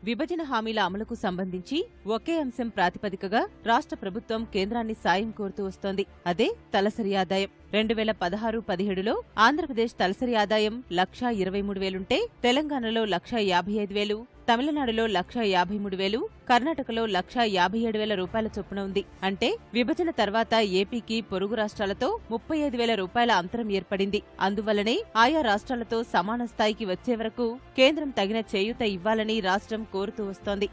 విభజన హామీల అమలుకు సంబంధించి ఒకే అంశం ప్రాతిపదికగా రాష్ట్ర ప్రభుత్వం కేంద్రాన్ని సాయం కోరుతూ వస్తోంది. అదే తలసరి ఆదాయం. 2016-17లో ఆంధ్రప్రదేశ్ తలసరి ఆదాయం 1,23,000 తెలంగాణలో 1,55,000, తమిళనాడులో 1,53,000, కర్ణాటకలో 1,57,000 రూపాయల చొప్పున ఉంది. అంటే విభజన తర్వాత ఏపీకి పొరుగు రాష్ట్రాలతో 35,000 రూపాయల అంతరం ఏర్పడింది. అందువల్లనే ఆయా రాష్ట్రాలతో సమాన స్థాయికి వచ్చే వరకు కేంద్రం తగిన చేయూత ఇవ్వాలని రాష్ట్రం కోరుతూ వస్తోంది.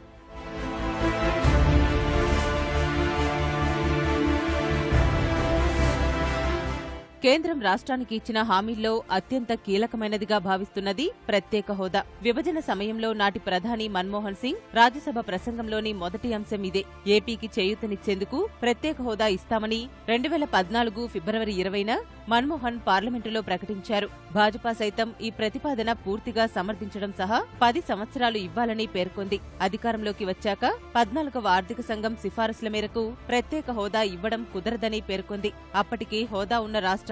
కేంద్రం రాష్ట్రానికి ఇచ్చిన హామీల్లో అత్యంత కీలకమైనదిగా భావిస్తున్నది ప్రత్యేక హోదా. విభజన సమయంలో నాటి ప్రధాని మన్మోహన్ సింగ్ రాజ్యసభ ప్రసంగంలోని మొదటి అంశం ఇదే. ఏపీకి చేయూతనిచ్చేందుకు ప్రత్యేక హోదా ఇస్తామని 2014 ఫిబ్రవరి 20న మన్మోహన్ పార్లమెంటులో ప్రకటించారు. భాజపా సైతం ఈ ప్రతిపాదన పూర్తిగా సమర్థించడం సహా 10 సంవత్సరాలు ఇవ్వాలని పేర్కొంది. అధికారంలోకి వచ్చాక 14వ ఆర్థిక సంఘం సిఫారసుల మేరకు ప్రత్యేక హోదా ఇవ్వడం కుదరదని పేర్కొంది. అప్పటికి హోదా ఉన్న రాష్ట్రాలకు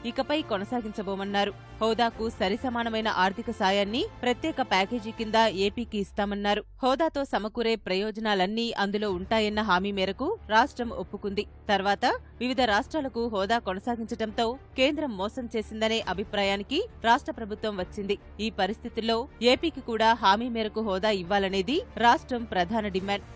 ఇకపై కొనసాగించబోమన్నారు. హోదాకు సరిసమానమైన ఆర్థిక సాయాన్ని ప్రత్యేక ప్యాకేజీ కింద ఏపీకి ఇస్తామన్నారు. హోదాతో సమకూరే ప్రయోజనాలన్నీ అందులో ఉంటాయన్న హామీ మేరకు రాష్ట్రం ఒప్పుకుంది. తర్వాత వివిధ రాష్ట్రాలకు హోదా కొనసాగించడంతో కేంద్రం మోసం చేసిందనే అభిప్రాయానికి రాష్ట్ర ప్రభుత్వం వచ్చింది. ఈ పరిస్థితుల్లో ఏపీకి కూడా హామీ మేరకు హోదా ఇవ్వాలనేది రాష్ట్రం ప్రధాన డిమాండ్.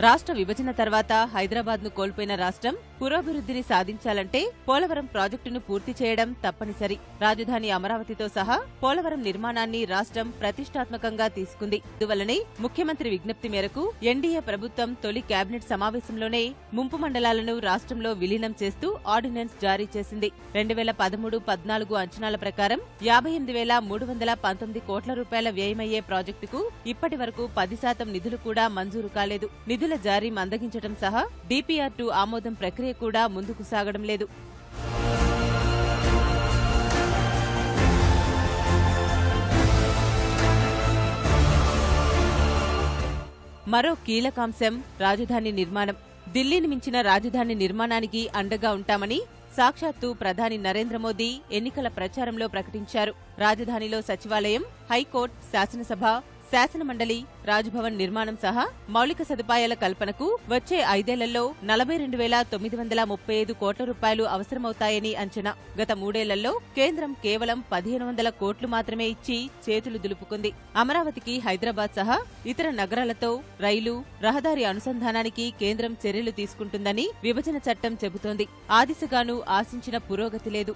రాష్ట్ర విభజన తర్వాత హైదరాబాద్ను కోల్పోయిన రాష్ట్రం పురోభివృద్ధిని సాధించాలంటే పోలవరం ప్రాజెక్టును పూర్తి చేయడం తప్పనిసరి. రాజధాని అమరావతితో సహా పోలవరం నిర్మాణాన్ని రాష్ట్రం ప్రతిష్టాత్మకంగా తీసుకుంది. అందువల్లనే ముఖ్యమంత్రి విజ్ఞప్తి మేరకు ఎన్డీఏ ప్రభుత్వం తొలి కేబినెట్ సమావేశంలోనే ముంపు మండలాలను రాష్ట్రంలో విలీనం చేస్తూ ఆర్డినెన్స్ జారీ చేసింది. 2013-14 అంచనాల ప్రకారం 58,319 కోట్ల రూపాయల వ్యయమయ్యే ప్రాజెక్టుకు ఇప్పటి వరకు 10% నిధులు కూడా మంజూరు కాలేదు. నిధుల జారీ మందగించడం సహా DPR-2 ఆమోదం ప్రక్రియ కూడా ముందుకు సాగడం లేదు. మరో కీలకాంశం రాజధాని నిర్మాణం. ఢిల్లీని మించిన రాజధాని నిర్మాణానికి అండగా ఉంటామని సాక్షాత్తు ప్రధాని నరేంద్ర మోదీ ఎన్నికల ప్రచారంలో ప్రకటించారు. రాజధానిలో సచివాలయం, హైకోర్టు, శాసనసభ, శాసనమండలి, రాజ్భవన్ నిర్మాణం సహా మౌలిక సదుపాయాల కల్పనకు వచ్చే 5 ఏళ్లలో 42,935 కోట్ల రూపాయలు అవసరమవుతాయని అంచనా. గత 3 ఏళ్లలో కేంద్రం కేవలం 1,500 కోట్లు మాత్రమే ఇచ్చి చేతులు దులుపుకుంది. అమరావతికి హైదరాబాద్ సహా ఇతర నగరాలతో రైలు, రహదారి అనుసంధానానికి కేంద్రం చర్యలు తీసుకుంటుందని విభజన చట్టం చెబుతోంది. ఆ దిశగానూ ఆశించిన పురోగతి లేదు.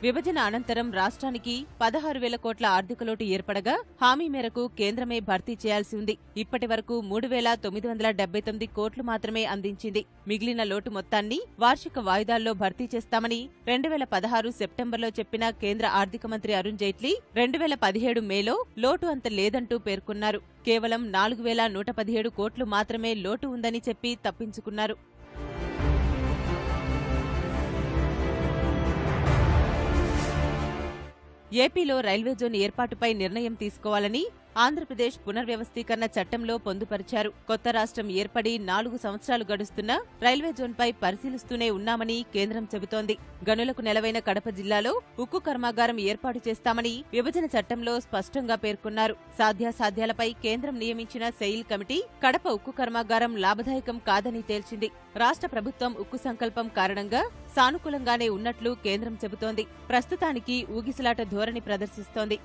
విభజన అనంతరం రాష్ట్రానికి 16,000 కోట్ల ఆర్థిక లోటు ఏర్పడగా హామీ మేరకు కేంద్రమే భర్తీ చేయాల్సి ఉంది. ఇప్పటి వరకు 3,979 కోట్లు మాత్రమే అందించింది. మిగిలిన లోటు మొత్తాన్ని వార్షిక వాయిదాల్లో భర్తీ చేస్తామని 2016 సెప్టెంబర్లో చెప్పిన కేంద్ర ఆర్థిక మంత్రి అరుణ్ జైట్లీ 2017 మేలో లోటు అంత లేదంటూ పేర్కొన్నారు. కేవలం 4,117 కోట్లు మాత్రమే లోటు ఉందని చెప్పి తప్పించుకున్నారు. ఏపీలో రైల్వే జోన్ ఏర్పాటుపై నిర్ణయం తీసుకోవాలని ఆంధ్రప్రదేశ్ పునర్వ్యవస్థీకరణ చట్టంలో పొందుపరిచారు. కొత్త రాష్ట్రం ఏర్పడి 4 సంవత్సరాలు గడుస్తున్నా రైల్వే జోన్పై పరిశీలిస్తూనే ఉన్నామని కేంద్రం చెబుతోంది. గనులకు నెలవైన కడప జిల్లాలో ఉక్కు కర్మాగారం ఏర్పాటు చేస్తామని విభజన చట్టంలో స్పష్టంగా పేర్కొన్నారు. సాధ్యాసాధ్యాలపై కేంద్రం నియమించిన సెయిల్ కమిటీ కడప ఉక్కు కర్మాగారం లాభదాయకం కాదని తేల్చింది. రాష్ట్ర ప్రభుత్వం ఉక్కు సంకల్పం కారణంగా సానుకూలంగానే ఉన్నట్లు కేంద్రం చెబుతోంది. ప్రస్తుతానికి ఊగిసలాట ధోరణి ప్రదర్శిస్తోంది.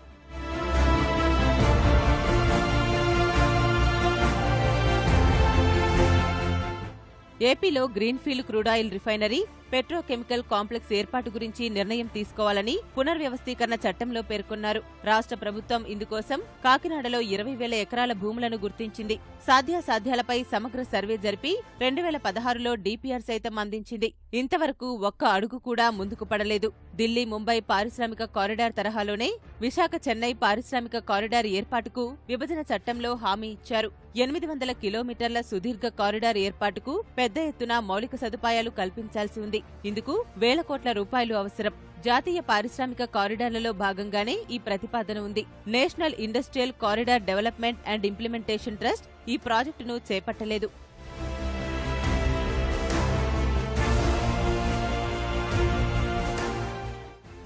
ఏపీలో greenfield crude oil refinery, petrochemical complex ఏర్పాటు గురించి నిర్ణయం తీసుకోవాలని పునర్వ్యవస్థీకరణ చట్టంలో పేర్కొన్నారు. రాష్ట్ర ప్రభుత్వం ఇందుకోసం కాకినాడలో 20,000 ఎకరాల భూములను గుర్తించింది. సాధ్యాసాధ్యాలపై సమగ్ర సర్వే జరిపి 2016లో DPR సైతం అందించింది. ఇంతవరకు ఒక్క అడుగు కూడా ముందుకు పడలేదు. ఢిల్లీ ముంబై పారిశ్రామిక కారిడార్ తరహాలోనే విశాఖ చెన్నై పారిశ్రామిక కారిడార్ ఏర్పాటుకు విభజన చట్టంలో హామీ ఇచ్చారు. 800 కిలోమీటర్ల సుదీర్ఘ కారిడార్ ఏర్పాటుకు పెద్ద ఎత్తున మౌలిక సదుపాయాలు కల్పించాల్సి ఉంది. ఇందుకు వేల కోట్ల రూపాయలు అవసరం. జాతీయ పారిశ్రామిక కారిడార్లలో భాగంగానే ఈ ప్రతిపాదన ఉంది. National industrial corridor development and implementation trust ఈ ప్రాజెక్టును చేపట్టలేదు.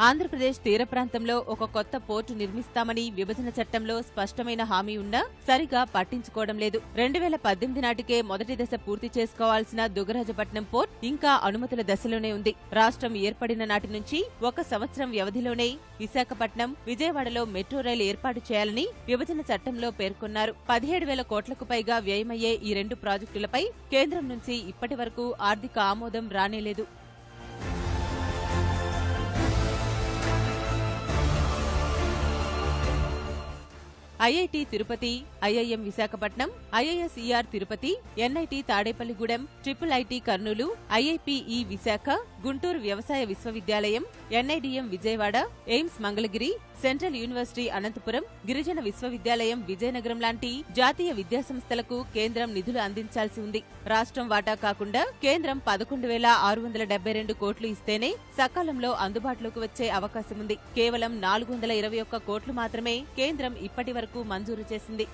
ఆంధ్రప్రదేశ్ తీర ప్రాంతంలో ఒక కొత్త పోర్టు నిర్మిస్తామని విభజన చట్టంలో స్పష్టమైన హామీ ఉన్నా సరిగా పట్టించుకోవడం లేదు. 2018 నాటికే మొదటి దశ పూర్తి చేసుకోవాల్సిన దుగ్గరాజపట్నం పోర్ట్ ఇంకా అనుమతుల దశలోనే ఉంది. రాష్ట్రం ఏర్పడిన నాటి నుంచి 1 సంవత్సరం వ్యవధిలోనే విశాఖపట్నం, విజయవాడలో మెట్రో రైలు ఏర్పాటు చేయాలని విభజన చట్టంలో పేర్కొన్నారు. 17,000 కోట్లకు పైగా వ్యయమయ్యే ఈ 2 ప్రాజెక్టులపై కేంద్రం నుంచి ఇప్పటి వరకు ఆర్థిక ఆమోదం రానేలేదు. IIT Tirupati, IIM Visakhapatnam, IISER Tirupati, NIT Tadepalligudem, triple IT Kurnool, IIPE Visakha, Guntur వ్యవసాయ విశ్వవిద్యాలయం, NIDM Vijayawada, AIIMS Mangalagiri, central university Anantapuram, గిరిజన విశ్వవిద్యాలయం విజయనగరం లాంటి జాతీయ విద్యాసంస్థలకు కేంద్రం నిధులు అందించాల్సి ఉంది. రాష్ట్రం వాటా కాకుండా కేంద్రం 11,672 కోట్లు ఇస్తేనే సకాలంలో అందుబాటులోకి వచ్చే అవకాశముంది. కేవలం 421 కోట్లు మాత్రమే కేంద్రం ఇప్పటి వరకు మంజూరు చేసింది.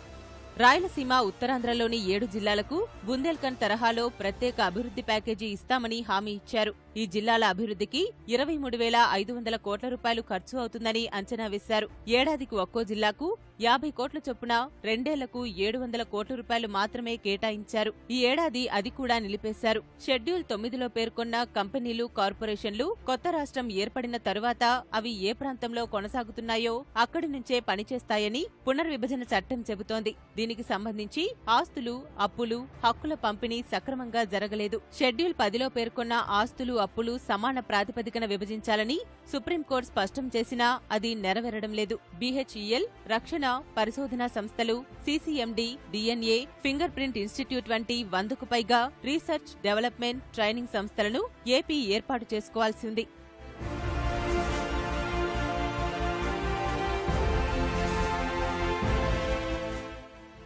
రాయలసీమ, ఉత్తరాంధ్రలోని 7 జిల్లాలకు బుందేల్ఖండ్ తరహాలో ప్రత్యేక అభివృద్ధి ప్యాకేజీ ఇస్తామని హామీ ఇచ్చారు. ఈ జిల్లాల అభివృద్ధికి 23,500 కోట్ల రూపాయలు ఖర్చు అవుతుందని అంచనా వేశారు. ఏడాదికి ఒక్కో జిల్లాకు 50 కోట్ల చొప్పున 2 ఏళ్లకు 700 కోట్ల రూపాయలు మాత్రమే కేటాయించారు. ఈ ఏడాది అది కూడా నిలిపేశారు. షెడ్యూల్ 9లో పేర్కొన్న కంపెనీలు, కార్పొరేషన్లు కొత్త రాష్ట్రం ఏర్పడిన తరువాత అవి ఏ ప్రాంతంలో కొనసాగుతున్నాయో అక్కడి నుంచే పనిచేస్తాయని పునర్విభజన చట్టం చెబుతోంది. దీనికి సంబంధించి ఆస్తులు, అప్పులు, హక్కుల పంపిణీ సక్రమంగా జరగలేదు. షెడ్యూల్ 10లో పేర్కొన్న ఆస్తులు, అప్పులు సమాన ప్రాతిపదికన విభజించాలని సుప్రీంకోర్టు స్పష్టం చేసినా అది నెరవేరడం లేదు. బీహెచ్ఈఎల్, రక్షణ, పరిశోధనా సంస్థలు, సీసీఎండీ, డిఎన్ఏ, ఫింగర్ ప్రింట్ ఇన్స్టిట్యూట్ వంటి 100కు పైగా రీసెర్చ్, డెవలప్మెంట్, ట్రైనింగ్ సంస్థలను ఏపీ ఏర్పాటు చేసుకోవాల్సి ఉంది.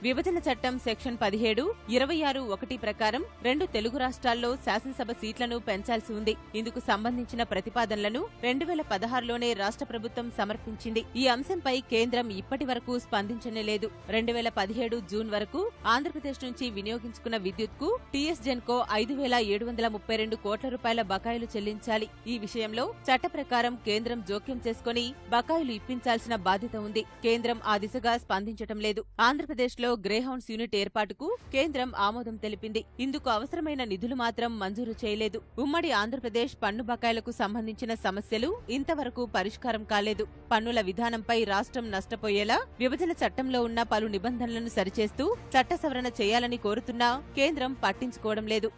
విభజన చట్టం సెక్షన్ 17, 26(1) ప్రకారం 2 తెలుగు రాష్ట్రాల్లో శాసనసభ సీట్లను పెంచాల్సి ఉంది. ఇందుకు సంబంధించిన ప్రతిపాదనలను 2016లోనే రాష్ట్ర ప్రభుత్వం సమర్పించింది. ఈ అంశంపై కేంద్రం ఇప్పటి వరకు స్పందించనే లేదు. 2017 జూన్ వరకు ఆంధ్రప్రదేశ్ నుంచి వినియోగించుకున్న విద్యుత్కు టీఎస్ జెన్కో 5,732 కోట్ల రూపాయల బకాయిలు చెల్లించాలి. ఈ విషయంలో చట్ట ప్రకారం కేంద్రం జోక్యం చేసుకుని బకాయిలు ఇప్పించాల్సిన బాధ్యత ఉంది. కేంద్రం ఆ దిశగా స్పందించటం లేదు. ఆంధ్రప్రదేశ్లో గ్రేహౌండ్స్ యూనిట్ ఏర్పాటుకు కేంద్రం ఆమోదం తెలిపింది. ఇందుకు అవసరమైన నిధులు మాత్రం మంజూరు చేయలేదు. ఉమ్మడి ఆంధ్రప్రదేశ్ పన్ను బకాయిలకు సంబంధించిన సమస్యలు ఇంతవరకు పరిష్కారం కాలేదు. పన్నుల విధానంపై రాష్ట్రం నష్టపోయేలా విభజన చట్టంలో ఉన్న పలు నిబంధనలను సరిచేస్తూ చట్ట సవరణ చేయాలని కోరుతున్నా కేంద్రం పట్టించుకోవడం లేదు.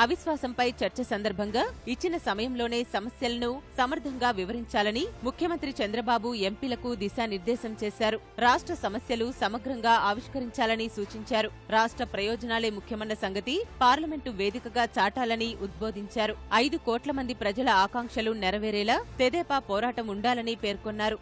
అవిశ్వాసంపై చర్చ సందర్భంగా ఇచ్చిన సమయంలోనే సమస్యలను సమర్థంగా వివరించాలని ముఖ్యమంత్రి చంద్రబాబు ఎంపీలకు దిశానిర్దేశం చేశారు. రాష్ట్ర సమస్యలు సమగ్రంగా ఆవిష్కరించాలని సూచించారు. రాష్ట్ర ప్రయోజనాలే ముఖ్యమన్న సంగతి పార్లమెంటు వేదికగా చాటాలని ఉద్బోధించారు. 5 కోట్ల మంది ప్రజల ఆకాంక్షలు నెరవేరేలా తెదేపా పోరాటం ఉండాలని పేర్కొన్నారు.